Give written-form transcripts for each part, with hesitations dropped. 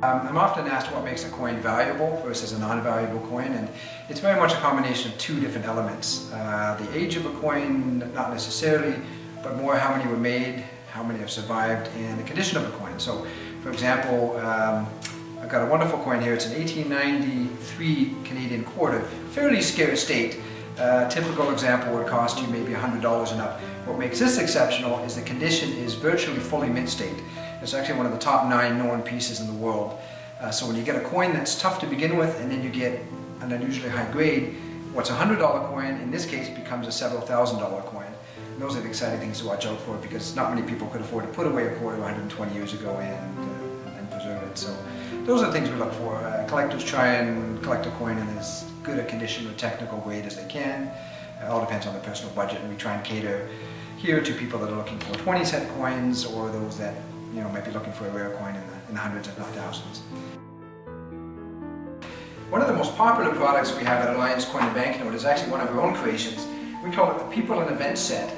I'm often asked what makes a coin valuable versus a non-valuable coin, and it's very much a combination of two different elements. The age of a coin, not necessarily, but more how many were made, how many have survived, and the condition of a coin. So, for example, I've got a wonderful coin here. It's an 1893 Canadian quarter, fairly scarce state. Typical example would cost you maybe $100 and up. What makes this exceptional is the condition is virtually fully mint state. It's actually one of the top 9 known pieces in the world. So when you get a coin that's tough to begin with and then you get an unusually high grade, what's a $100 coin in this case becomes a several $1,000 coin. And those are the exciting things to watch out for, because not many people could afford to put away a quarter 120 years ago and preserve it. So those are the things we look for. Collectors try and collect a coin in as good a condition or technical grade as they can. It all depends on their personal budget, and we try and cater here to people that are looking for 20-cent coins, or those that might be looking for a rare coin in the hundreds if not thousands. One of the most popular products we have at Alliance Coin and Banknote is actually one of our own creations. We call it the People and Event Set.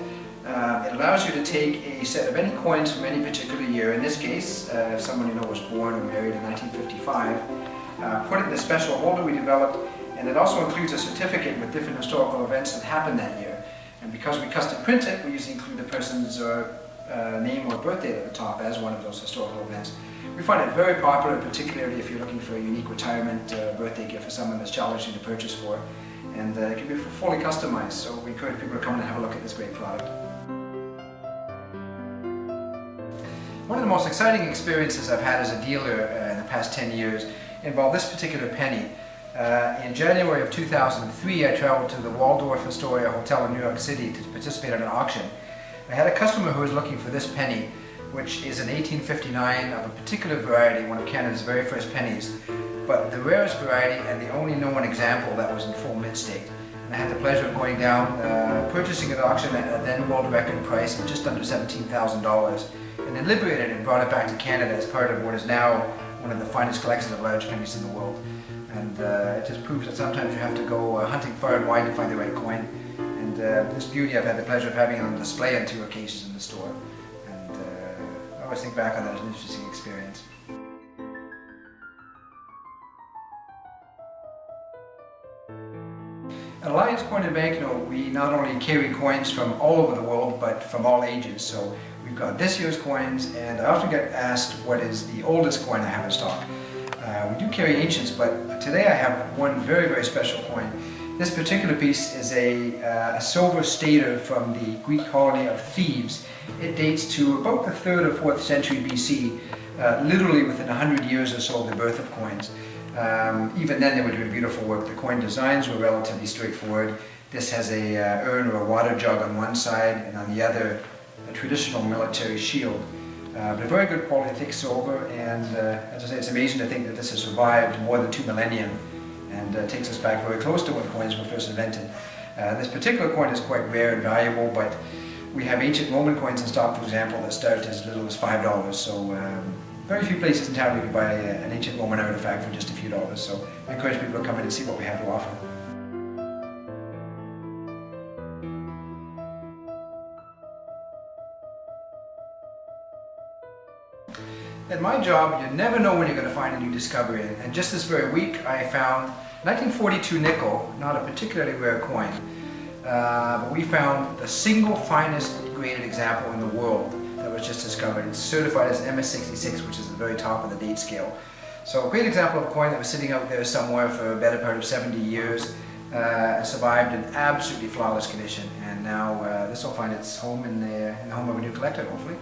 It allows you to take a set of any coins from any particular year. In this case, if someone you know was born or married in 1955, put it in a special holder we developed, and it also includes a certificate with different historical events that happened that year. And because we custom print it, we usually include the person's name or birthday at the top as one of those historical events. We find it very popular, particularly if you're looking for a unique retirement birthday gift for someone that's challenging to purchase for. And it can be fully customized, so we encourage people to come in and have a look at this great product. One of the most exciting experiences I've had as a dealer in the past 10 years involved this particular penny. In January of 2003, I traveled to the Waldorf Astoria Hotel in New York City to participate in an auction. I had a customer who was looking for this penny, which is an 1859 of a particular variety, one of Canada's very first pennies, but the rarest variety and the only known example that was in full mint state. And I had the pleasure of going down, purchasing at auction at a then world record price of just under $17,000, and then liberated it and brought it back to Canada as part of what is now one of the finest collections of large pennies in the world. And it just proves that sometimes you have to go hunting far and wide to find the right coin. And this beauty I've had the pleasure of having on display on 2 occasions in the store. And I always think back on that as an interesting experience. At Alliance Coin and Banknote, we not only carry coins from all over the world, but from all ages. So we've got this year's coins, and I often get asked what is the oldest coin I have in stock. We do carry ancients, but today I have one very, very special coin. This particular piece is a silver stater from the Greek colony of Thebes. It dates to about the 3rd or 4th century BC, literally within 100 years or so of the birth of coins. Even then they were doing beautiful work. The coin designs were relatively straightforward. This has a urn or a water jug on one side, and on the other a traditional military shield. But a very good quality thick silver, and as I say, it's amazing to think that this has survived more than 2 millennia and takes us back very close to when coins were first invented. This particular coin is quite rare and valuable, but we have ancient Roman coins in stock, for example, that start as little as $5. So very few places in town you can buy an ancient Roman artifact for just a few dollars. So I encourage people to come in and see what we have to offer. In my job, you never know when you're going to find a new discovery, and just this very week I found 1942 nickel, not a particularly rare coin, but we found the single finest graded example in the world that was just discovered. It's certified as MS66, which is the very top of the date scale. So a great example of a coin that was sitting out there somewhere for a better part of 70 years, survived in absolutely flawless condition, and now this will find its home in the home of a new collector, hopefully.